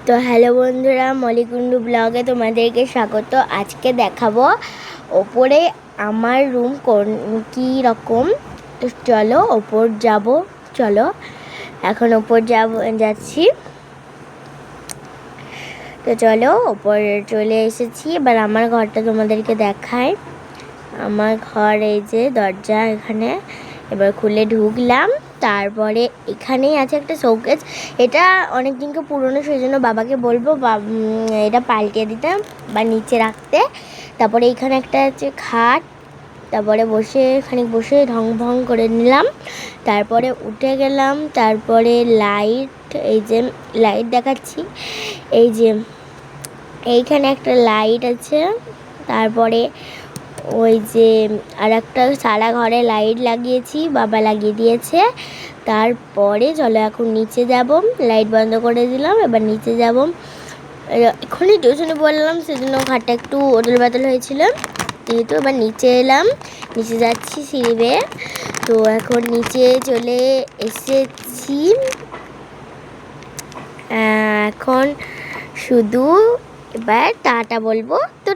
তো হ্যালো বন্ধুরা, মলিকুন্ডু ব্লগে তোমাদেরকে স্বাগত। আজকে দেখাবো ওপরে আমার রুম কী রকম। তো চলো ওপর যাব। চলো এখন ওপর যাচ্ছি। তো চলো ওপর চলে এসেছি। এবার আমার ঘরটা তোমাদেরকে দেখায়। আমার ঘর এই যে দরজা এখানে। এবার খুলে ঢুকলাম। তারপরে এখানেই আছে একটা শোকেস। এটা অনেক দিনকে পুরনো, সেই জন্য বাবাকে বলবো এটা পাল্টে দিতে বা নিচে রাখতে। তারপরে এখানে একটা আছে খাট। তারপরে খানিক বসে ঢং ভং করে নিলাম। তারপরে উঠে গেলাম। তারপরে লাইট, এই যে লাইট দেখাচ্ছি, এই যে এইখানে একটা লাইট আছে। তারপরে ওই যে আর একটা সারা ঘরে লাইট লাগিয়েছি, বাবা লাগিয়ে দিয়েছে। তারপরে চলো এখন নিচে যাব। লাইট বন্ধ করে দিলাম, এবার নিচে যাব। এখনই টিউশনে বললাম, সেজন্য ঘাটটা একটু ওদল বাদল হয়েছিল, যেহেতু এবার নিচে এলাম। নিচে যাচ্ছি সিঁড়ি বেয়ে। তো এখন নিচে চলে এসেছি। এখন শুধু এবার টাটা বলবো। তো